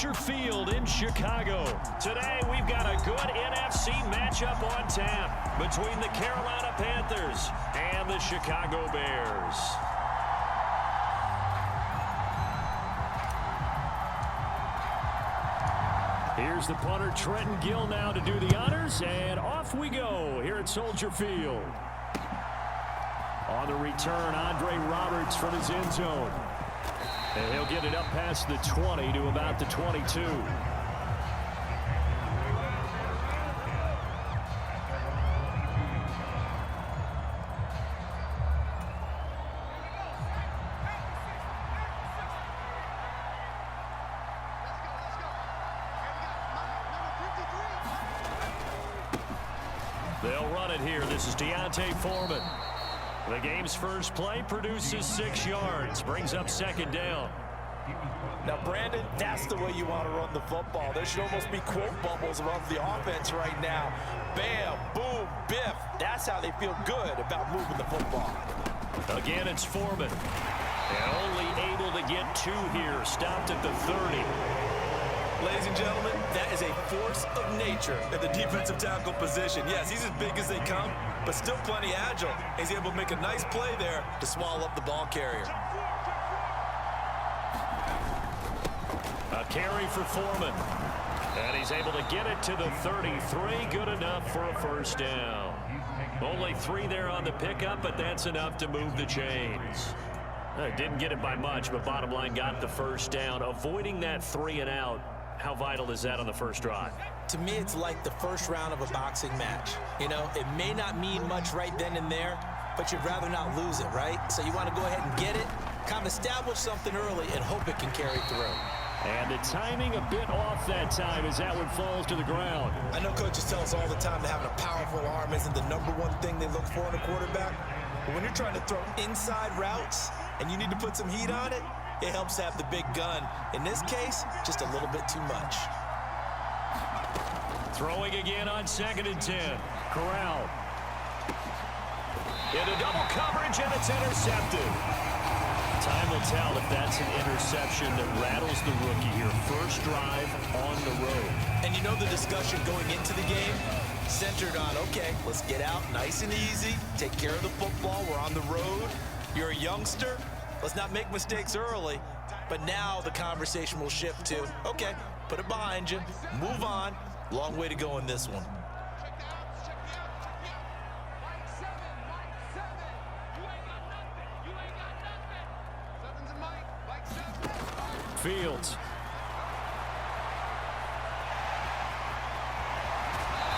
Soldier Field in Chicago. Today, we've got a good NFC matchup on tap between the Carolina Panthers and the Chicago Bears. Here's the punter, Trenton Gill, now to do the honors, and off we go here at Soldier Field. On the return, Andre Roberts from his end zone. And he'll get it up past the 20 to about the 22. They'll run it here. This is Deontay Foreman. The game's first play produces 6 yards, brings up second down. Now, Brandon, that's the way you want to run the football. There should almost be quote bubbles above the offense right now. Bam, boom, biff. That's how they feel good about moving the football. Again, it's Foreman. And only able to get 2 here. Stopped at the 30. Ladies and gentlemen, that is a force of nature at the defensive tackle position. Yes, he's as big as they come, but still plenty agile. He's able to make a nice play there to swallow up the ball carrier. A carry for Foreman. And he's able to get it to the 33. Good enough for a first down. Only 3 there on the pickup, but that's enough to move the chains. Didn't get it by much, but bottom line got the first down. Avoiding that 3 and out. How vital is that on the first drive? To me, it's like the first round of a boxing match. You know, it may not mean much right then and there, but you'd rather not lose it, right? So you want to go ahead and get it, kind of establish something early, and hope it can carry through. And the timing a bit off that time as that one falls to the ground. I know coaches tell us all the time that having a powerful arm isn't the #1 thing they look for in a quarterback. But when you're trying to throw inside routes and you need to put some heat on it, it helps have the big gun. In this case, just a little bit too much. Throwing again on 2nd and 10. Corral. Into double coverage, and it's intercepted. Time will tell if that's an interception that rattles the rookie here. First drive on the road. And you know the discussion going into the game centered on, okay, let's get out nice and easy, take care of the football, we're on the road. You're a youngster. Let's not make mistakes early, but now the conversation will shift to, okay, put it behind you, move on. Long way to go in this one. Fields.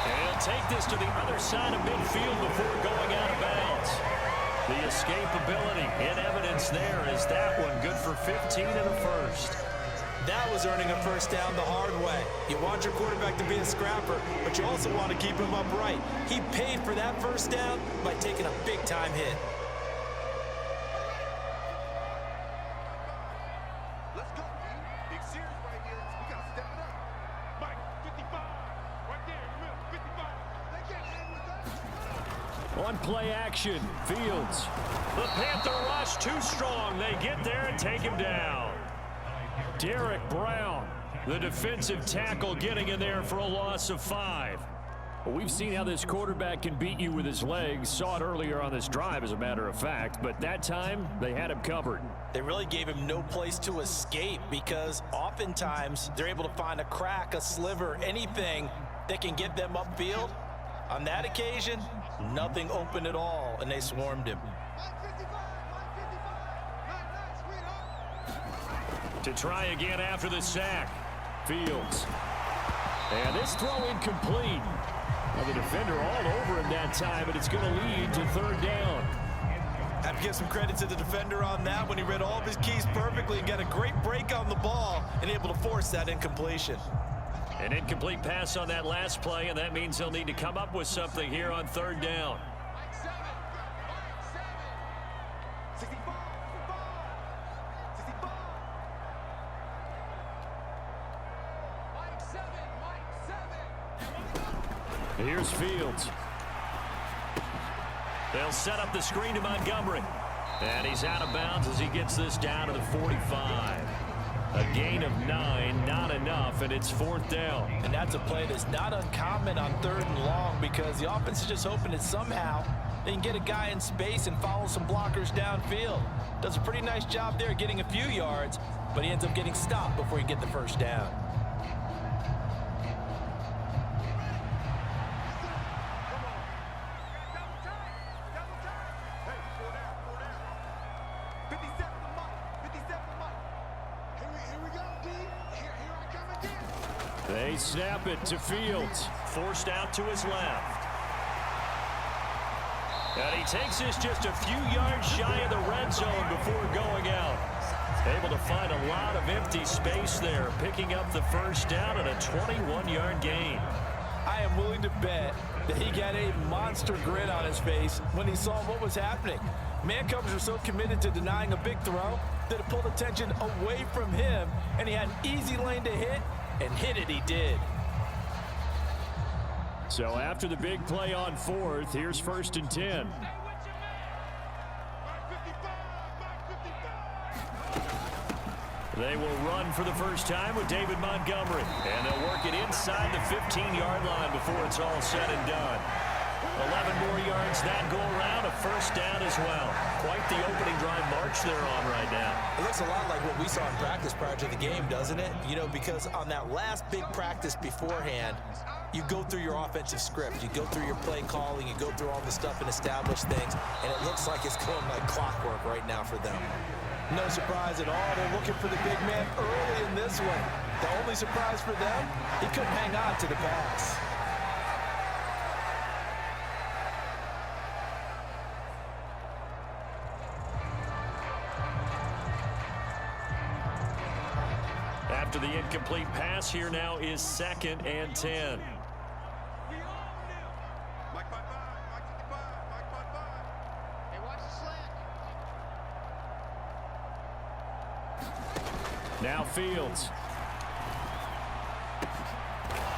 And he'll take this to the other side of midfield before going out of bounds. The escapability in evidence there is that one good for 15 and a first. That was earning a first down the hard way. You want your quarterback to be a scrapper, but you also want to keep him upright. He paid for that first down by taking a big-time hit. Let's go, man. Big series right here. We got to step it up. Mike, 55. Right there, remember, 55. They can't hang with that. On play action, Fields. The Panther rush too strong. They get there and take him down. Derek Brown, the defensive tackle, getting in there for a loss of 5. Well, we've seen how this quarterback can beat you with his legs. Saw it earlier on this drive, as a matter of fact. But that time, they had him covered. They really gave him no place to escape because oftentimes they're able to find a crack, a sliver, anything that can get them upfield. On that occasion, nothing open at all, and they swarmed him. To try again after the sack. Fields. And this throw incomplete. Well, the defender all over him that time, but it's going to lead to 3rd down. Have to give some credit to the defender on that when he read all of his keys perfectly and got a great break on the ball and able to force that incompletion. An incomplete pass on that last play, and that means they'll need to come up with something here on 3rd down. Here's Fields. They'll set up the screen to Montgomery. And he's out of bounds as he gets this down to the 45. A gain of 9, not enough, and it's 4th down. And that's a play that's not uncommon on 3rd and long because the offense is just hoping that somehow they can get a guy in space and follow some blockers downfield. Does a pretty nice job there getting a few yards, but he ends up getting stopped before you get the 1st down. They snap it to Fields. Forced out to his left. And he takes this just a few yards shy of the red zone before going out. Able to find a lot of empty space there, picking up the 1st down and a 21-yard gain. I am willing to bet that he got a monster grin on his face when he saw what was happening. Mancovers are so committed to denying a big throw that it pulled attention away from him, and he had an easy lane to hit, and hit it he did. So after the big play on 4th, here's 1st and 10. They will run for the first time with David Montgomery. And they'll work it inside the 15-yard line before it's all said and done. 11 more yards that go around, a 1st down as well. Quite the opening drive march they're on right now. It looks a lot like what we saw in practice prior to the game, doesn't it? You know, because on that last big practice beforehand, you go through your offensive script. You go through your play calling. You go through all the stuff and establish things. And it looks like it's going like clockwork right now for them. No surprise at all. They're looking for the big man early in this one. The only surprise for them, he couldn't hang on to the pass. After the incomplete pass, here now is 2nd and 10. Mike 5-5, Mike 55, Mike 5-5. Hey, watch the slant. Now Fields.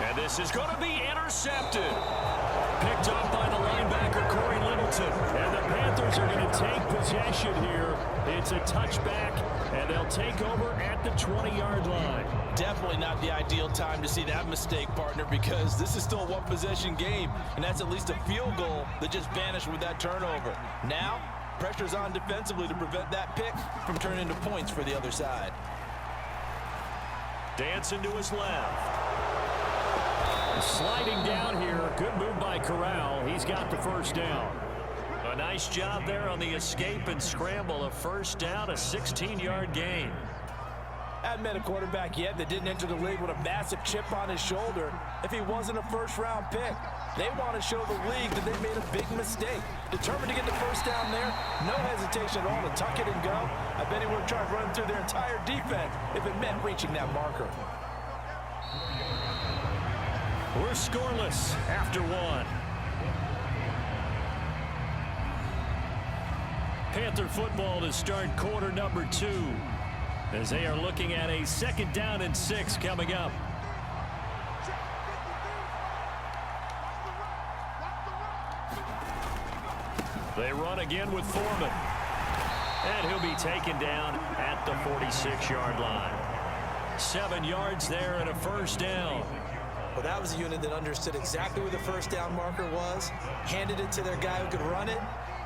And this is going to be intercepted. Picked up by the linebacker, Corey Littleton. And the Panthers are going to take possession here. It's a touchback, and they'll take over at the 20-yard line. Definitely not the ideal time to see that mistake, partner, because this is still a one-possession game, and that's at least a field goal that just vanished with that turnover. Now, pressure's on defensively to prevent that pick from turning into points for the other side. Dancing to his left. Sliding down here. Good move by Corral. He's got the 1st down. A nice job there on the escape and scramble. A 1st down, a 16-yard gain. Hadn't met a quarterback yet that didn't enter the league with a massive chip on his shoulder if he wasn't a 1st-round pick. They want to show the league that they made a big mistake. Determined to get the 1st down there, no hesitation at all to tuck it and go. I bet he would have tried running through their entire defense if it meant reaching that marker. We're scoreless after 1. Panther football to start quarter number 2 as they are looking at a 2nd down and 6 coming up. They run again with Foreman. And he'll be taken down at the 46-yard line. 7 yards there and a 1st down. Well, that was a unit that understood exactly where the 1st down marker was, handed it to their guy who could run it,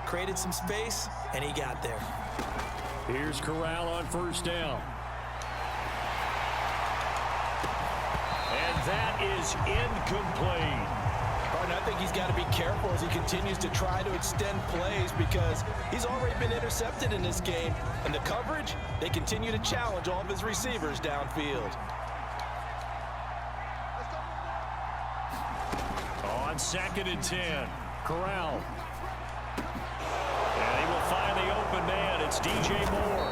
created some space, and he got there. Here's Corral on 1st down. And that is incomplete. Pardon, I think he's got to be careful as he continues to try to extend plays because he's already been intercepted in this game. And the coverage, they continue to challenge all of his receivers downfield. On 2nd and 10, Corral. And he will find the open man. It's DJ Moore.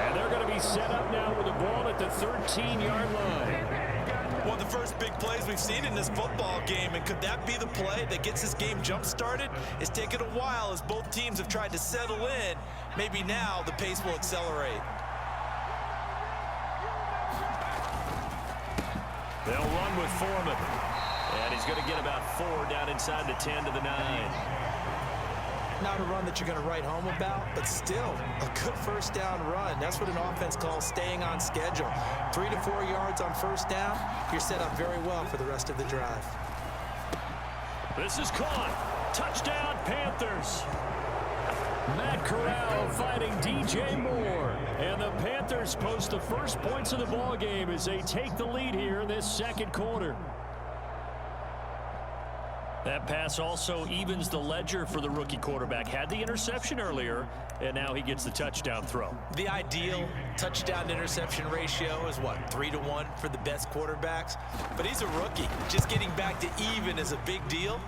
And they're going to be set up now with the ball at the 13-yard line. One of the first big plays we've seen in this football game, and could that be the play that gets this game jump-started? It's taken a while as both teams have tried to settle in. Maybe now the pace will accelerate. They'll run with Foreman. And he's going to get about 4 down inside the 10 to the 9. not a run that you're going to write home about, but still a good first down run. That's what an offense calls staying on schedule. 3 to 4 yards on first down, you're set up very well for the rest of the drive. This is caught. Touchdown, Panthers. Matt Corral fighting DJ Moore. And the Panthers post the first points of the ball game as they take the lead here in this second quarter. That pass also evens the ledger for the rookie quarterback. Had the interception earlier, and now he gets the touchdown throw. The ideal touchdown-interception ratio is, what, 3 to 1 for the best quarterbacks? But he's a rookie. Just getting back to even is a big deal.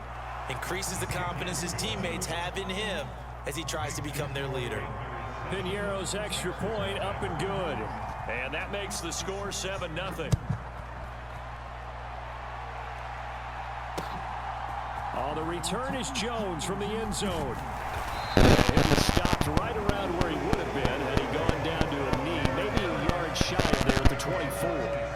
Increases the confidence his teammates have in him as he tries to become their leader. Piñeiro's extra point up and good. And that makes the score 7-0. Oh, the return is Jones from the end zone. And he stopped right around where he would have been had he gone down to a knee, maybe a yard shy of there at the 24.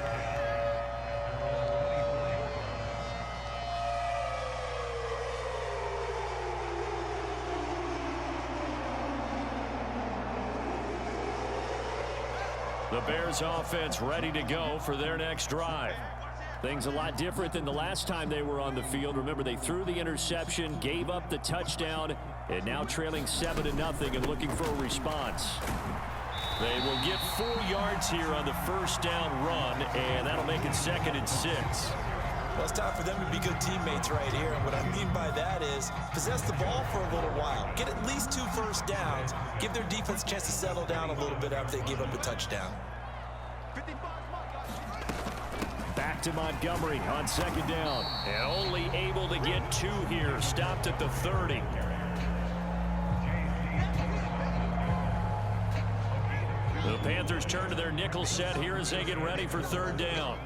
The Bears offense ready to go for their next drive. Things a lot different than the last time they were on the field. Remember, they threw the interception, gave up the touchdown, and now trailing 7-0 and looking for a response. They will get 4 yards here on the first down run, and that'll make it 2nd and 6. Well, it's time for them to be good teammates right here. And what I mean by that is possess the ball for a little while. Get at least 2 first downs. Give their defense a chance to settle down a little bit after they give up a touchdown. Back to Montgomery on 2nd down. And only able to get 2 here. Stopped at the 30. The Panthers turn to their nickel set here as they get ready for 3rd down.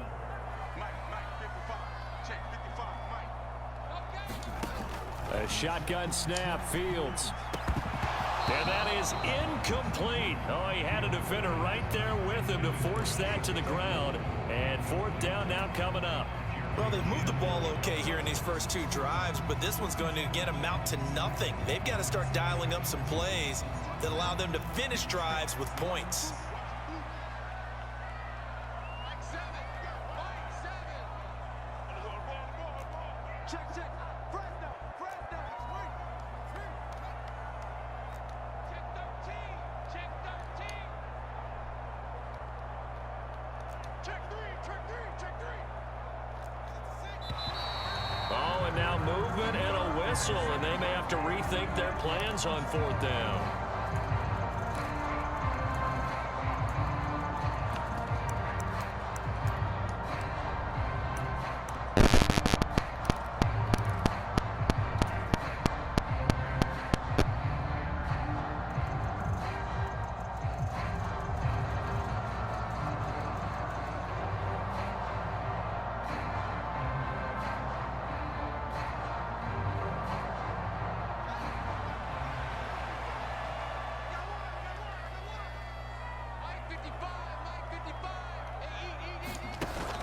A shotgun snap, Fields. And that is incomplete. Oh, he had a defender right there with him to force that to the ground. And 4th down now coming up. Well, they've moved the ball okay here in these first 2 drives, but this one's going to again amount to nothing. They've got to start dialing up some plays that allow them to finish drives with points. Oh, and now movement and a whistle, and they may have to rethink their plans on 4th down.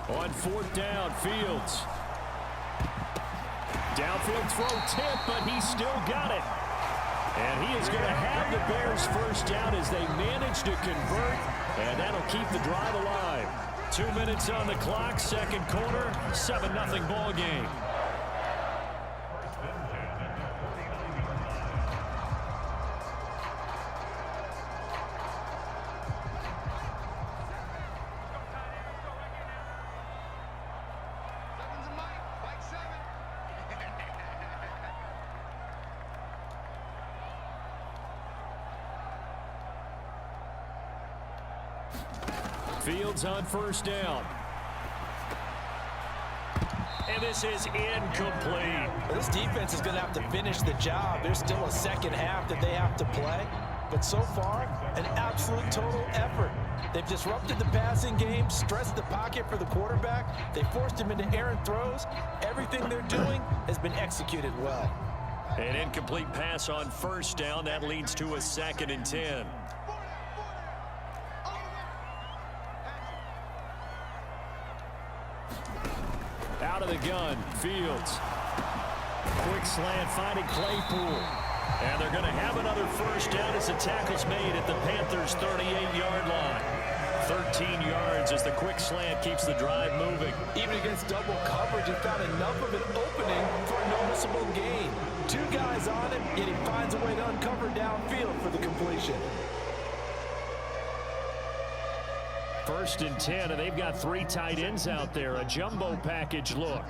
On 4th down, Fields. Downfield throw tip, but he still got it. And he is going to have the Bears first down as they manage to convert, and that'll keep the drive alive. 2 minutes on the clock, 2nd quarter, 7-0 ball game. Fields on 1st down. And this is incomplete. Well, this defense is going to have to finish the job. There's still a second half that they have to play. But so far, an absolute total effort. They've disrupted the passing game, stressed the pocket for the quarterback. They forced him into errant throws. Everything they're doing has been executed well. An incomplete pass on 1st down. That leads to a 2nd and 10. Out of the gun, Fields. Quick slant finding Claypool. And they're going to have another first down as the tackle's made at the Panthers' 38-yard line. 13 yards as the quick slant keeps the drive moving. Even against double coverage, he found enough of an opening for a noticeable gain. Two guys on him, yet he finds a way to uncover downfield for the completion. 1st and 10, and they've got 3 tight ends out there. A jumbo package look.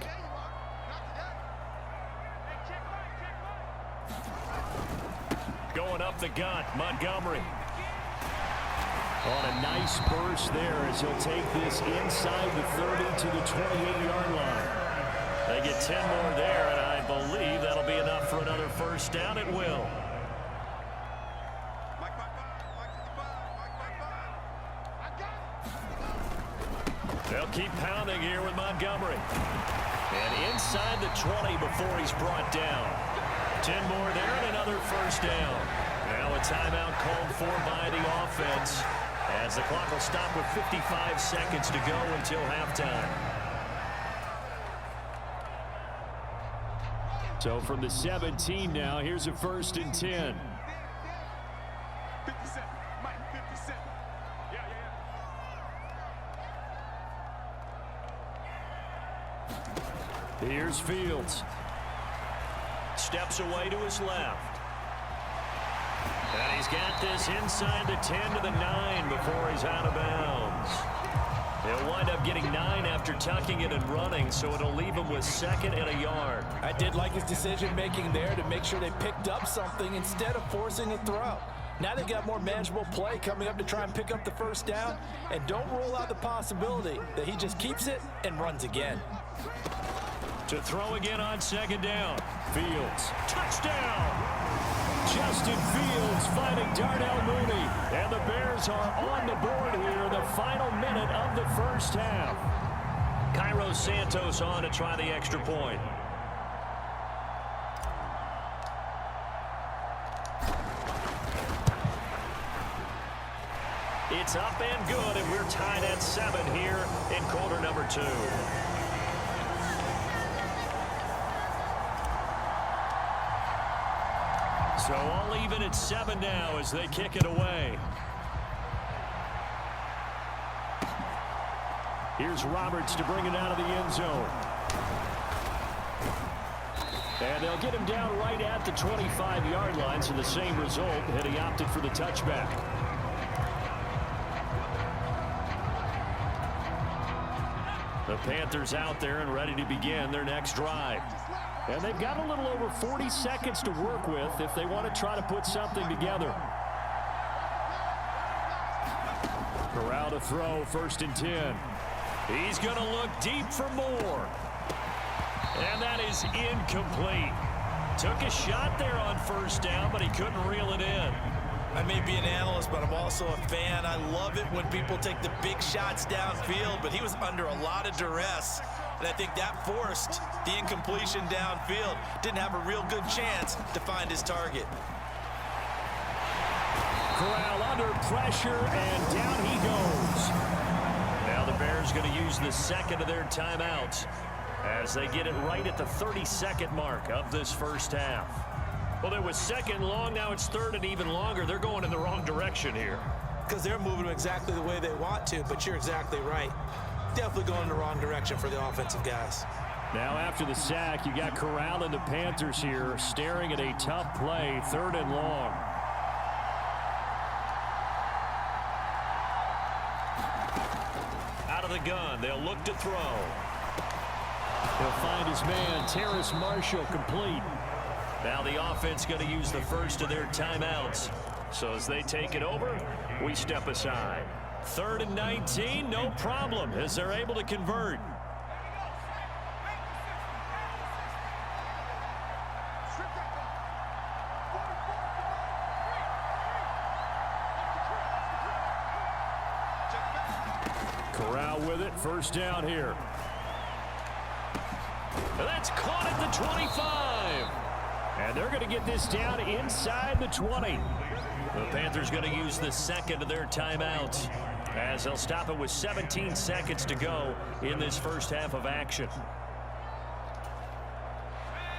Going up the gut, Montgomery. On a nice burst there as he'll take this inside the 30 to the 28-yard line. They get 10 more there, and I believe that'll be enough for another first down. It will. They'll keep pounding here with Montgomery. And inside the 20 before he's brought down. 10 more there and another first down. Now a timeout called for by the offense as the clock will stop with 55 seconds to go until halftime. So from the 17 now, here's a 1st and 10. 57. Mike, 57. Yeah. Here's Fields. Steps away to his left. And he's got this inside the 10 to the 9 before he's out of bounds. He'll wind up getting 9 after tucking it and running, so it'll leave him with 2nd and a yard. I did like his decision-making there to make sure they picked up something instead of forcing a throw. Now they've got more manageable play coming up to try and pick up the first down, and don't rule out the possibility that he just keeps it and runs again. To throw again on 2nd down. Fields. Touchdown! Justin Fields finding Darnell Mooney. And the Bears are on the board here in the final minute of the first half. Cairo Santos on to try the extra point. It's up and good, and we're tied at 7 here in quarter number 2. So all even at 7 now as they kick it away. Here's Roberts to bring it out of the end zone. And they'll get him down right at the 25-yard line, so the same result, and he opted for the touchback. The Panthers out there and ready to begin their next drive. And they've got a little over 40 seconds to work with if they want to try to put something together. Corral to throw, 1st and 10. He's going to look deep for Moore. And that is incomplete. Took a shot there on 1st down, but he couldn't reel it in. I may be an analyst, but I'm also a fan. I love it when people take the big shots downfield, but he was under a lot of duress. And I think that forced the incompletion downfield. Didn't have a real good chance to find his target. Corral under pressure, and down he goes. Now the Bears going to use the 2nd of their timeouts as they get it right at the 32nd mark of this first half. Well, it was 2nd long, now it's 3rd and even longer. They're going in the wrong direction here. Because they're moving exactly the way they want to, but you're exactly right. Definitely going in the wrong direction for the offensive guys. Now after the sack, you got Corral and the Panthers here staring at a tough play, 3rd and long. Out of the gun, they'll look to throw. He'll find his man, Terrace Marshall, complete. Now the offense going to use the 1st of their timeouts. So as they take it over, we step aside. 3rd and 19, no problem, as they're able to convert. Corral with it, 1st down here. That's caught at the 25. And they're going to get this down inside the 20. The Panthers going to use the 2nd of their timeouts as they'll stop it with 17 seconds to go in this first half of action.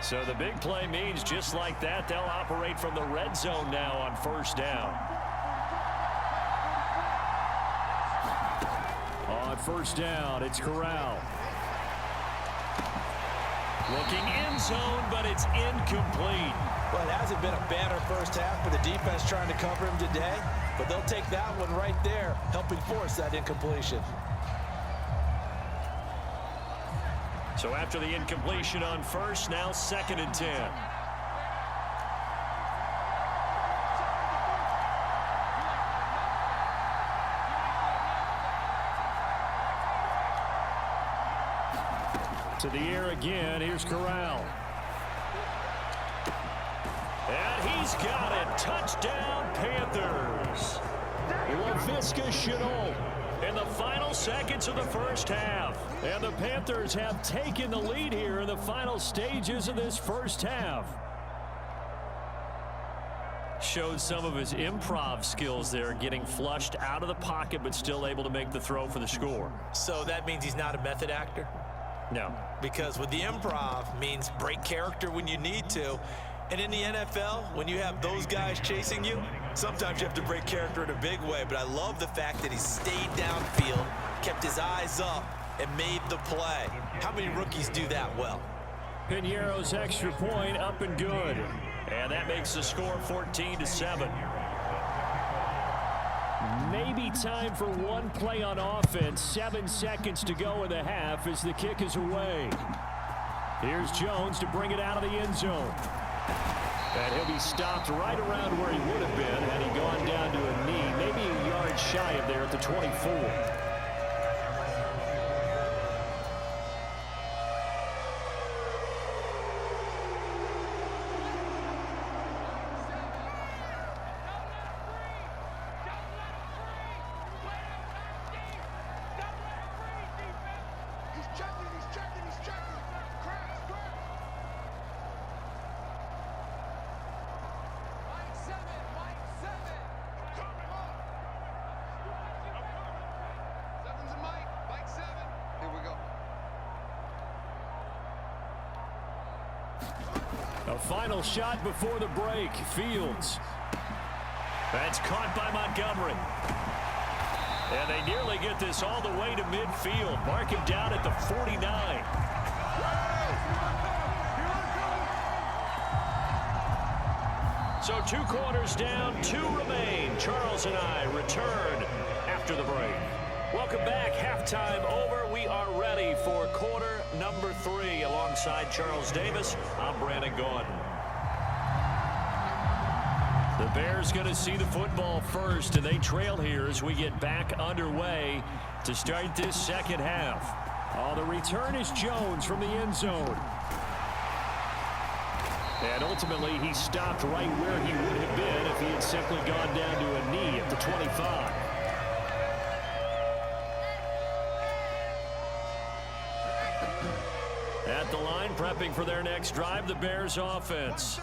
So the big play means just like that, they'll operate from the red zone now on first down. On first down, it's Corral. Looking end zone, but it's incomplete. Well, it hasn't been a banner first half for the defense trying to cover him today, but they'll take that one right there, helping force that incompletion. So after the incompletion on first, now 2nd and 10. To the air again. Here's Corral. And he's got it. Touchdown, Panthers. Laviska Shenault in the final seconds of the first half. And the Panthers have taken the lead here in the final stages of this first half. Showed some of his improv skills there, getting flushed out of the pocket, but still able to make the throw for the score. So that means he's not a method actor? No. Because with the improv means break character when you need to. And in the NFL, when you have those guys chasing you, sometimes you have to break character in a big way. But I love the fact that he stayed downfield, kept his eyes up, and made the play. How many rookies do that well? Piñeiro's extra point up and good. And that makes the score 14-7. Maybe time for one play on offense. 7 seconds to go in the half as the kick is away. Here's Jones to bring it out of the end zone. And he'll be stopped right around where he would have been had he gone down to a knee, maybe a yard shy of there at the 24. A final shot before the break. Fields. That's caught by Montgomery. And they nearly get this all the way to midfield. Mark him down at the 49. So 2 quarters down, 2 remain. Charles and I return after the break. Welcome back. Halftime over. We are ready for quarter number 3. Alongside Charles Davis, I'm Brandon Gordon. The Bears going to see the football first, and they trail here as we get back underway to start this second half. The return is Jones from the end zone. And ultimately, he stopped right where he would have been if he had simply gone down to a knee at the 25. At the line, prepping for their next drive, the Bears offense.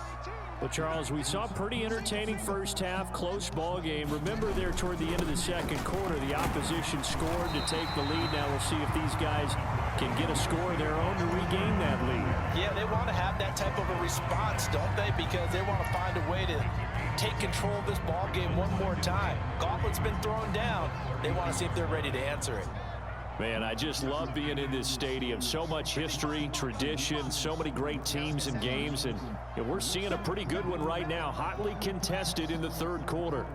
Well, Charles, we saw a pretty entertaining first half, close ball game. Remember there toward the end of the second quarter, the opposition scored to take the lead. Now we'll see if these guys can get a score of their own to regain that lead. Yeah, they want to have that type of a response, don't they? Because they want to find a way to take control of this ball game one more time. Gauntlet's been thrown down. They want to see if they're ready to answer it. Man, I just love being in this stadium. So much history, tradition, so many great teams and games, and we're seeing a pretty good one right now, hotly contested in the third quarter.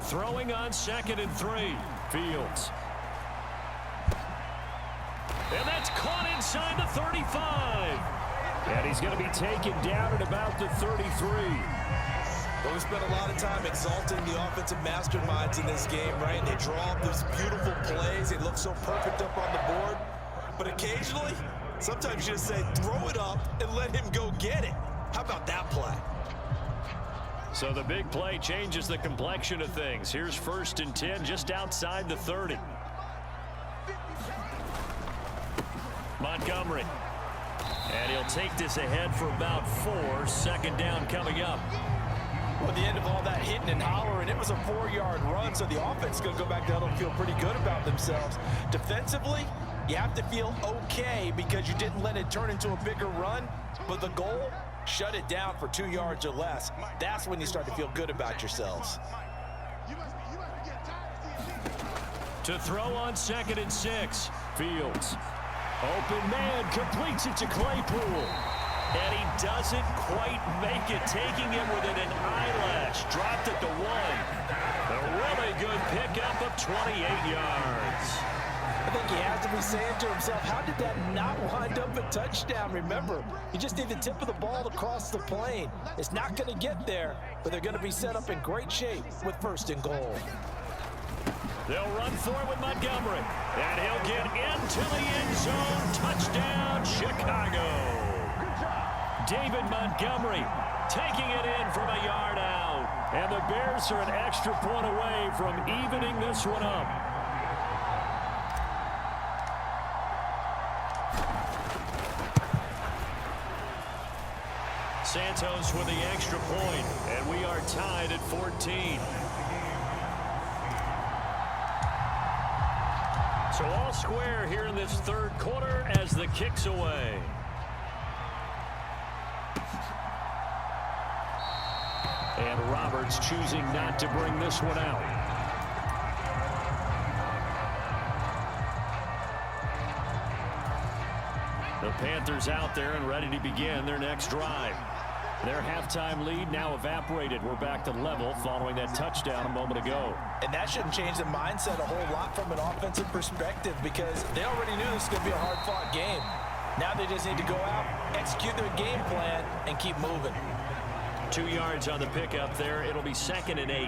Throwing on 2nd and 3. Fields. And that's caught inside the 35. And he's going to be taken down at about the 33. Well, we spent a lot of time exalting the offensive masterminds in this game, right? They draw up these beautiful plays. They look so perfect up on the board. But occasionally, sometimes you just say, throw it up and let him go get it. How about that play? So the big play changes the complexion of things. Here's 1st and 10 just outside the 30. Montgomery. And he'll take this ahead for about 4. 2nd down coming up. Well, at the end of all that hitting and hollering, it was a 4-yard run, so the offense is going to go back to huddle and feel pretty good about themselves. Defensively, You have to feel okay because you didn't let it turn into a bigger run, but the goal, shut it down for 2 yards or less. That's when you start to feel good about yourselves. You must be getting tired of seeing me. To throw on 2nd and 6. Fields. Open man, completes it to Claypool. And he doesn't quite make it, taking it within an eyelash. Dropped at the 1. A really good pickup of 28 yards. I think he has to be saying to himself, how did that not wind up a touchdown? Remember, you just need the tip of the ball to cross the plane. It's not going to get there, but they're going to be set up in great shape with 1st and goal. They'll run for it with Montgomery. And he'll get into the end zone. Touchdown, Chicago. David Montgomery taking it in from a yard out. And the Bears are an extra point away from evening this one up. Santos with the extra point, and we are tied at 14. So all square here in this 3rd quarter as the kick's away. And Roberts choosing not to bring this one out. The Panthers out there and ready to begin their next drive. Their halftime lead now evaporated. We're back to level following that touchdown a moment ago. And that shouldn't change the mindset a whole lot from an offensive perspective because they already knew this was going to be a hard-fought game. Now they just need to go out, execute their game plan, and keep moving. 2 yards on the pickup there. It'll be 2nd and 8.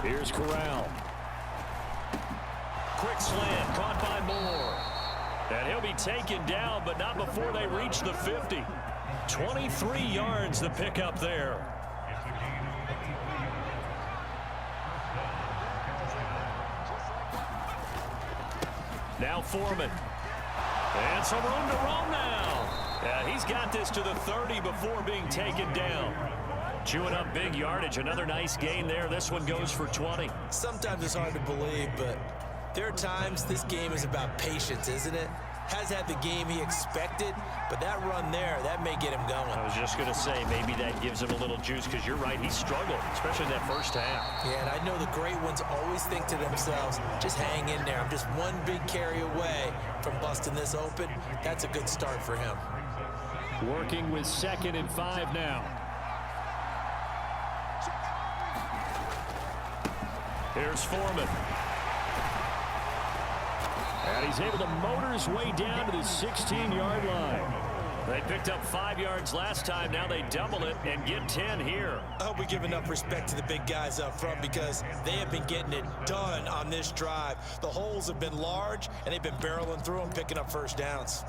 Here's Corral. Quick slant caught by Moore. And he'll be taken down, but not before they reach the 50. 23 yards the pickup there. Now Foreman. And some room to roam now. Yeah, he's got this to the 30 before being taken down. Chewing up big yardage. Another nice gain there. This one goes for 20. Sometimes it's hard to believe, but there are times this game is about patience, isn't it? Has had the game he expected, but that run there, that may get him going. I was just going to say, maybe that gives him a little juice because you're right, he struggled, especially in that first half. Yeah, and I know the great ones always think to themselves, just hang in there. I'm just one big carry away from busting this open. That's a good start for him. Working with 2nd and 5 now. Here's Foreman. And he's able to motor his way down to the 16-yard line. They picked up 5 yards last time. Now they double it and get 10 here. I hope we give enough respect to the big guys up front because they have been getting it done on this drive. The holes have been large, and they've been barreling through them, picking up first downs.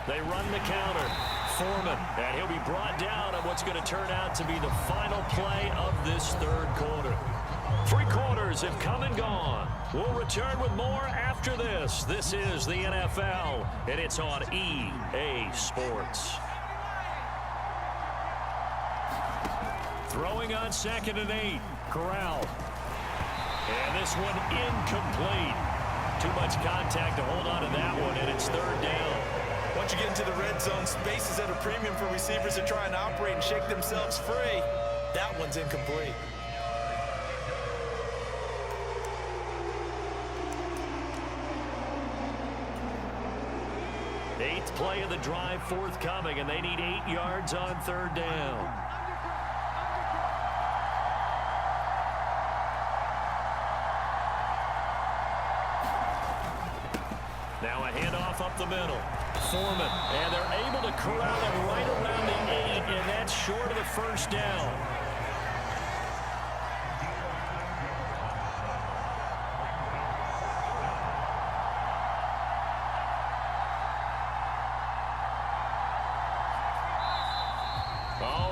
They run the counter. Foreman, and he'll be brought down on what's going to turn out to be the final play of this 3rd quarter. 3 quarters have come and gone. We'll return with more after this. This is the NFL, and it's on EA Sports. Throwing on 2nd and 8. Corral. And this one incomplete. Too much contact to hold on to that one, and it's 3rd down. Once you get into the red zone, space is at a premium for receivers that try and operate and shake themselves free. That one's incomplete. Eighth play of the drive forthcoming, and they need 8 yards on 3rd down. Now a handoff up the middle. Foreman, and they're able to corral him right around the 8, and that's short of the 1st down.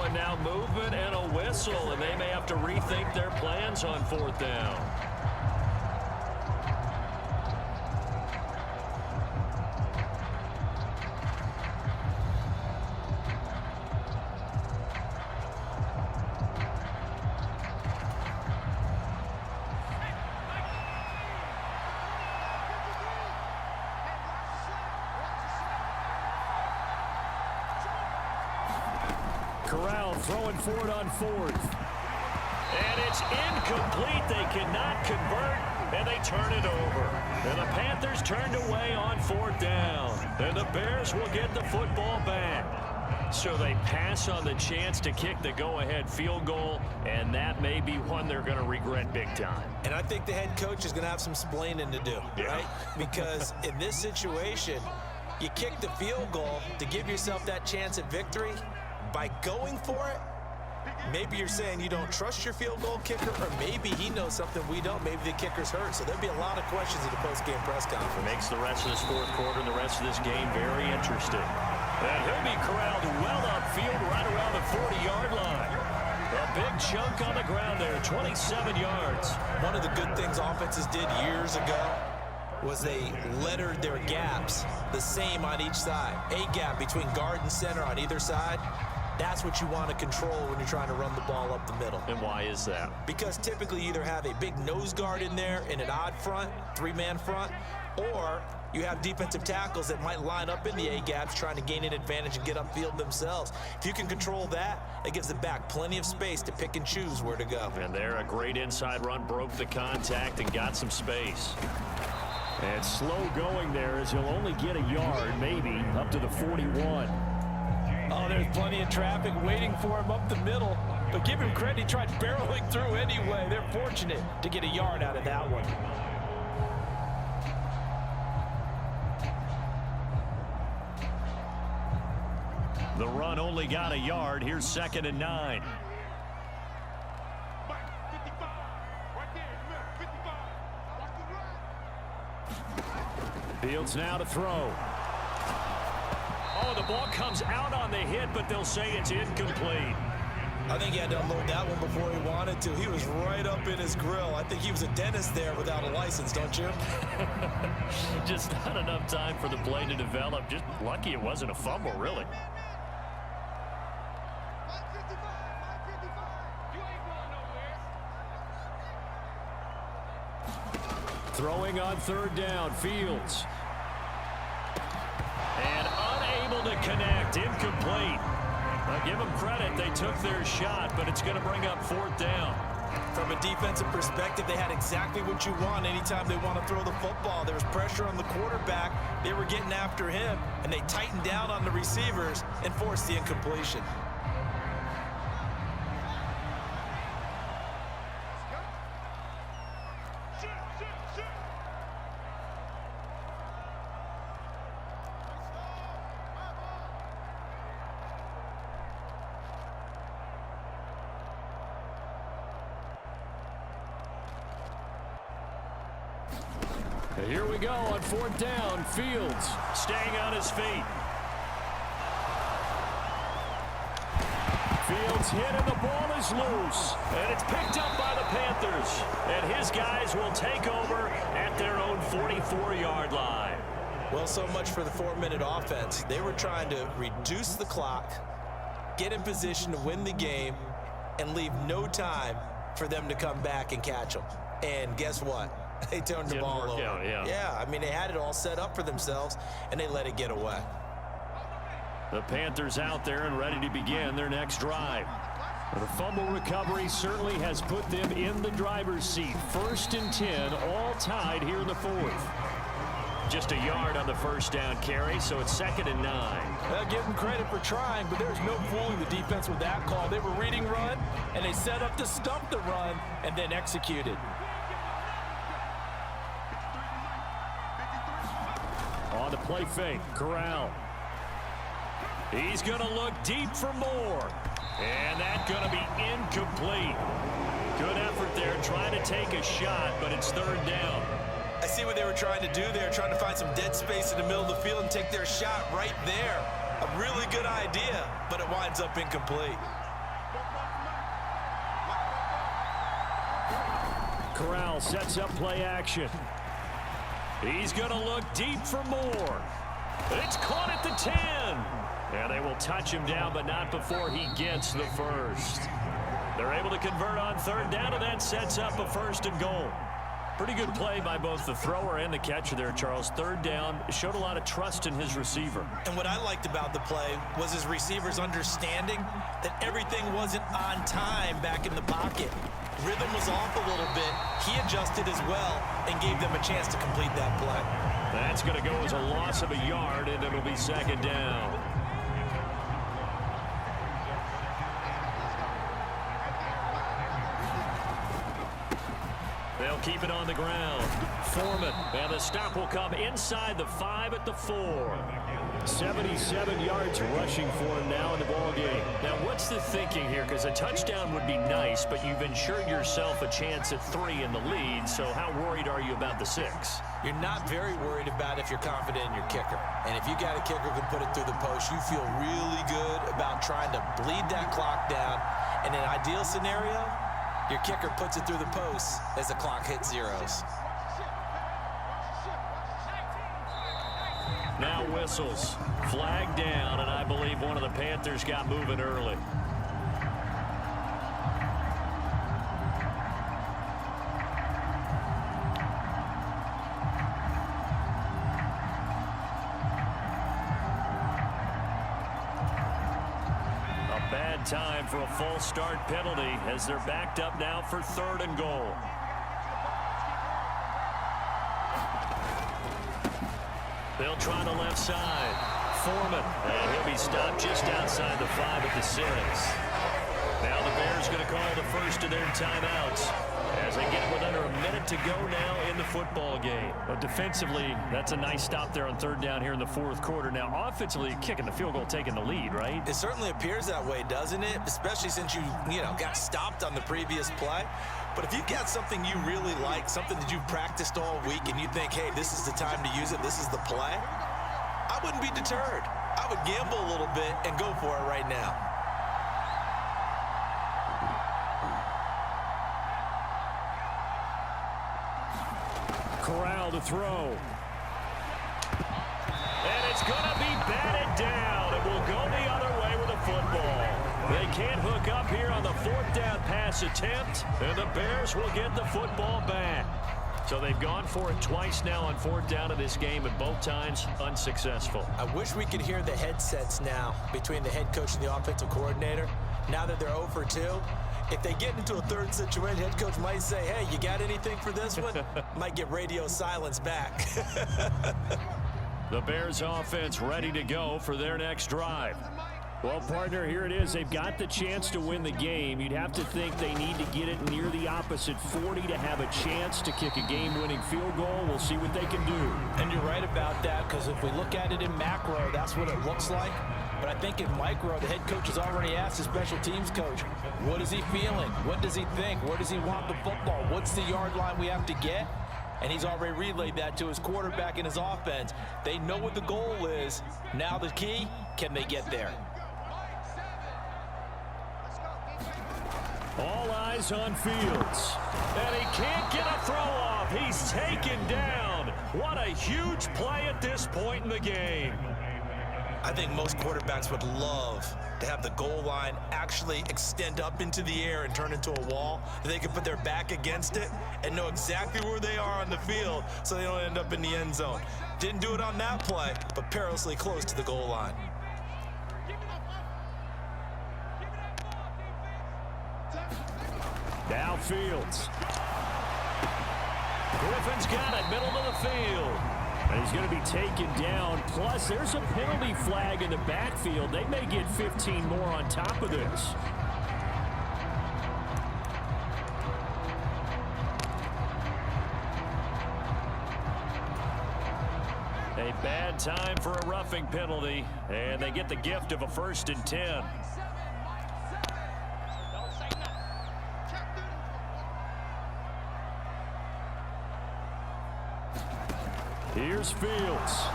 and now movement and a whistle, and they may have to rethink their plans on 4th down. Corral throwing for it on 4th. And it's incomplete. They cannot convert, and they turn it over. And the Panthers turned away on 4th down. And the Bears will get the football back. So they pass on the chance to kick the go-ahead field goal, and that may be one they're going to regret big time. And I think the head coach is going to have some splaining to do, right? Because in this situation, you kick the field goal to give yourself that chance at victory. By going for it, maybe you're saying you don't trust your field goal kicker, or maybe he knows something we don't. Maybe the kicker's hurt. So there'll be a lot of questions in the post-game press conference. Makes the rest of this 4th quarter and the rest of this game very interesting. And he'll be corralled well upfield right around the 40-yard line. A big chunk on the ground there, 27 yards. One of the good things offenses did years ago was they lettered their gaps the same on each side. A gap between guard and center on either side. That's what you want to control when you're trying to run the ball up the middle. And why is that? Because typically you either have a big nose guard in there in an odd front, 3-man front, or you have defensive tackles that might line up in the A-gaps trying to gain an advantage and get upfield themselves. If you can control that, it gives the back plenty of space to pick and choose where to go. And there, a great inside run, broke the contact and got some space. And slow going there as he'll only get a yard, maybe, up to the 41. Oh, there's plenty of traffic waiting for him up the middle. But give him credit, he tried barreling through anyway. They're fortunate to get a yard out of that one. The run only got a yard. Here's 2nd and 9. Fields now to throw. Oh, the ball comes out on the hit, but they'll say it's incomplete. I think he had to unload that one before he wanted to. He was right up in his grill. I think he was a dentist there without a license, don't you? Just not enough time for the play to develop. Just lucky it wasn't a fumble, really. Throwing on 3rd down, Fields. And unable to connect, incomplete. I'll give them credit, they took their shot, but it's going to bring up 4th down. From a defensive perspective, they had exactly what you want anytime they want to throw the football. There was pressure on the quarterback. They were getting after him, and they tightened down on the receivers and forced the incompletion. Here we go on 4th down. Fields staying on his feet. Fields hit and the ball is loose. And it's picked up by the Panthers. And his guys will take over at their own 44-yard line. Well, so much for the 4-minute offense. They were trying to reduce the clock, get in position to win the game, and leave no time for them to come back and catch them. And guess what? They turned the ball over. Yeah, I mean, they had it all set up for themselves, and they let it get away. The Panthers out there and ready to begin their next drive. The fumble recovery certainly has put them in the driver's seat. 1st and 10, all tied here in the 4th. Just a yard on the 1st down carry, so it's 2nd and 9. I'll give them credit for trying, but there's no fooling the defense with that call. They were reading run, and they set up to stump the run and then executed. On the play fake, Corral. He's going to look deep for Moore. And that's going to be incomplete. Good effort there trying to take a shot, but it's 3rd down. I see what they were trying to do there, trying to find some dead space in the middle of the field and take their shot right there. A really good idea, but it winds up incomplete. Corral sets up play action. He's going to look deep for Moore. It's caught at the 10. And they will touch him down, but not before he gets the first. They're able to convert on third down, and that sets up a first and goal. Pretty good play by both the thrower and the catcher there, Charles. Third down, showed a lot of trust in his receiver. And what I liked about the play was his receiver's understanding that everything wasn't on time back in the pocket. Rhythm was off a little bit. He adjusted as well and gave them a chance to complete that play. That's going to go as a loss of a yard, and it'll be second down. They'll keep it on the ground. Foreman, and the stop will come inside the 5 at the 4. 77 yards rushing for him now in the ballgame. Now, what's the thinking here? Because a touchdown would be nice, but you've ensured yourself a chance at 3 in the lead, so how worried are you about the 6? You're not very worried about if you're confident in your kicker. And if you got a kicker who can put it through the post, you feel really good about trying to bleed that clock down. In an ideal scenario, your kicker puts it through the post as the clock hits zeros. Now whistles. Flag down, and I believe one of the Panthers got moving early. A bad time for a false start penalty as they're backed up now for 3rd and goal. They'll try the left side. Foreman, and he'll be stopped just outside the 5 at the 6. Now the Bears going to call the first of their timeouts as they get it with under a minute to go now in the football game. But defensively, that's a nice stop there on 3rd down here in the 4th quarter. Now offensively, kicking the field goal, taking the lead, right? It certainly appears that way, doesn't it? Especially since you got stopped on the previous play. But if you've got something you really like, something that you've practiced all week, and you think, hey, this is the time to use it, this is the play, I wouldn't be deterred. I would gamble a little bit and go for it right now. Corral to throw. And it's going to be batted down. It will go the other way with the football. They can't hook up here on the 4th down pass attempt, and the Bears will get the football back. So they've gone for it twice now on 4th down in this game, and both times unsuccessful. I wish we could hear the headsets now between the head coach and the offensive coordinator. Now that they're 0 for 2, if they get into a 3rd situation, head coach might say, hey, you got anything for this one? Might get radio silence back. The Bears offense ready to go for their next drive. Well, partner, here it is. They've got the chance to win the game. You'd have to think they need to get it near the opposite 40 to have a chance to kick a game-winning field goal. We'll see what they can do. And you're right about that, because if we look at it in macro, that's what it looks like. But I think in micro, the head coach has already asked the special teams coach, what is he feeling? What does he think? Where does he want the football? What's the yard line we have to get? And he's already relayed that to his quarterback and his offense. They know what the goal is. Now the key, can they get there? All eyes on Fields. And he can't get a throw off. He's taken down. What a huge play at this point in the game. I think most quarterbacks would love to have the goal line actually extend up into the air and turn into a wall. They can put their back against it and know exactly where they are on the field so they don't end up in the end zone. Didn't do it on that play, but perilously close to the goal line. Now Fields. Griffin's got it, middle of the field. And he's going to be taken down. Plus, there's a penalty flag in the backfield. They may get 15 more on top of this. A bad time for a roughing penalty, and they get the gift of a 1st and 10. Here's Fields.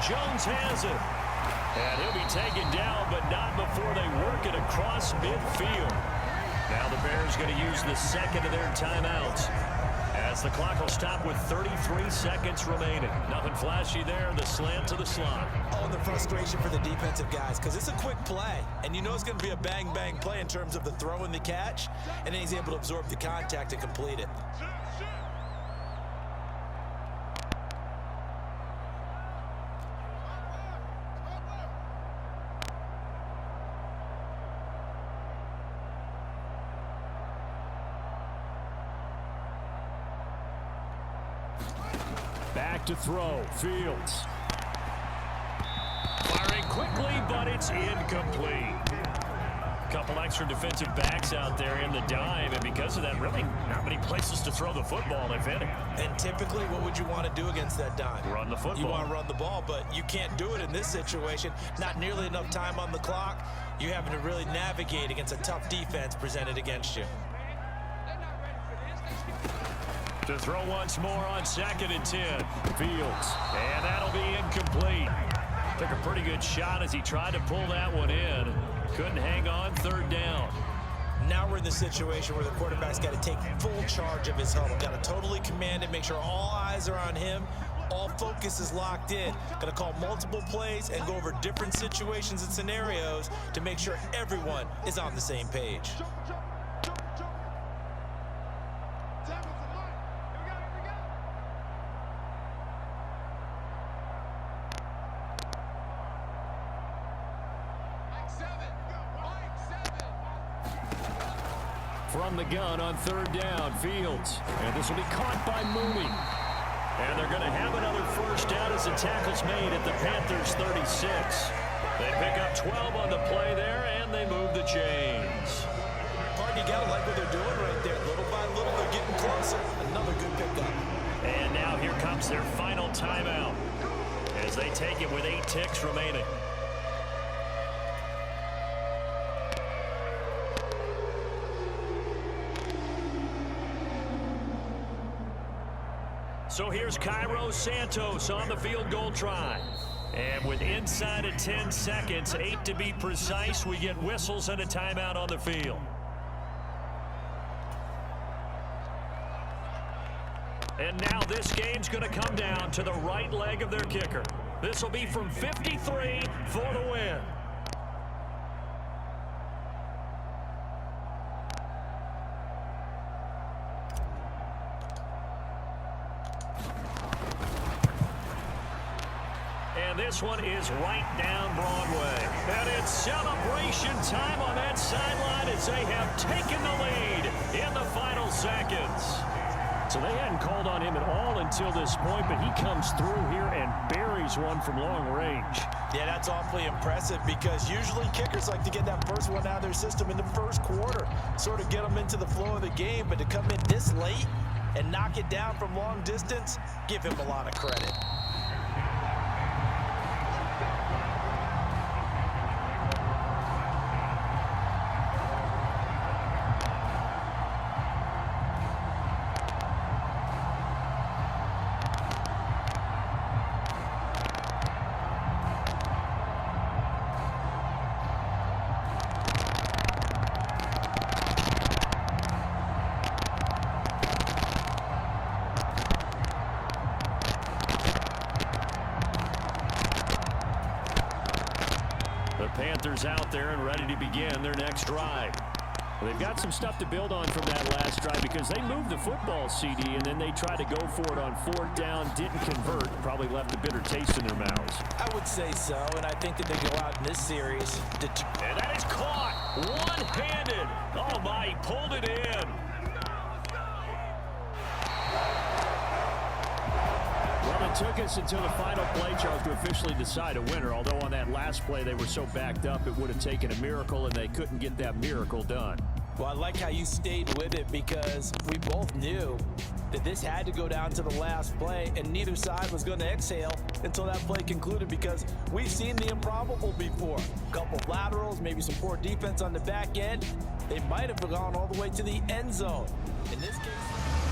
Jones has it. And he'll be taken down, but not before they work it across midfield. Now the Bears going to use the second of their timeouts, as the clock will stop with 33 seconds remaining. Nothing flashy there. The slant to the slot. Oh, the frustration for the defensive guys, because it's a quick play, and you know it's going to be a bang-bang play in terms of the throw and the catch, and then he's able to absorb the contact and complete it. Back to throw. Fields. Firing quickly, but it's incomplete. Couple extra defensive backs out there in the dime, and because of that, really not many places to throw the football, if any. And typically, what would you want to do against that dime? Run the football. You want to run the ball, but you can't do it in this situation. Not nearly enough time on the clock. You're having to really navigate against a tough defense presented against you. To throw once more on 2nd and 10. Fields. And that'll be incomplete. Took a pretty good shot as he tried to pull that one in. Couldn't hang on. 3rd down. Now we're in the situation where the quarterback's got to take full charge of his huddle. Got to totally command it, make sure all eyes are on him. All focus is locked in. Got to call multiple plays and go over different situations and scenarios to make sure everyone is on the same page. From the gun on 3rd down, Fields. And this will be caught by Mooney. And they're going to have another 1st down as the tackle's made at the Panthers' 36. They pick up 12 on the play there, and they move the chains. Party, you got to like what they're doing right there. Little by little, they're getting closer. Another good pickup. And now here comes their final timeout as they take it with 8 ticks remaining. So here's Cairo Santos on the field goal try. And with inside of 10 seconds, 8 to be precise, we get whistles and a timeout on the field. And now this game's going to come down to the right leg of their kicker. This will be from 53 for the win. And this one is right down Broadway. And it's celebration time on that sideline as they have taken the lead in the final seconds. So they hadn't called on him at all until this point, but he comes through here and buries one from long range. Yeah, that's awfully impressive because usually kickers like to get that first one out of their system in the first quarter, sort of get them into the flow of the game, but to come in this late and knock it down from long distance, give him a lot of credit. Panthers out there and ready to begin their next drive. Well, they've got some stuff to build on from that last drive because they moved the football, CD, and then they tried to go for it on 4th down, didn't convert, probably left a bitter taste in their mouths. I would say so, and I think that they go out in this series. And that is caught one-handed. Oh, my, he pulled it in. Well, it took us until the final play, Charles, to officially decide a winner, although on that last play they were so backed up it would have taken a miracle, and they couldn't get that miracle done. Well, I like how you stayed with it because we both knew that this had to go down to the last play, and neither side was going to exhale until that play concluded because we've seen the improbable before. A couple of laterals, maybe some poor defense on the back end. They might have gone all the way to the end zone. In this case...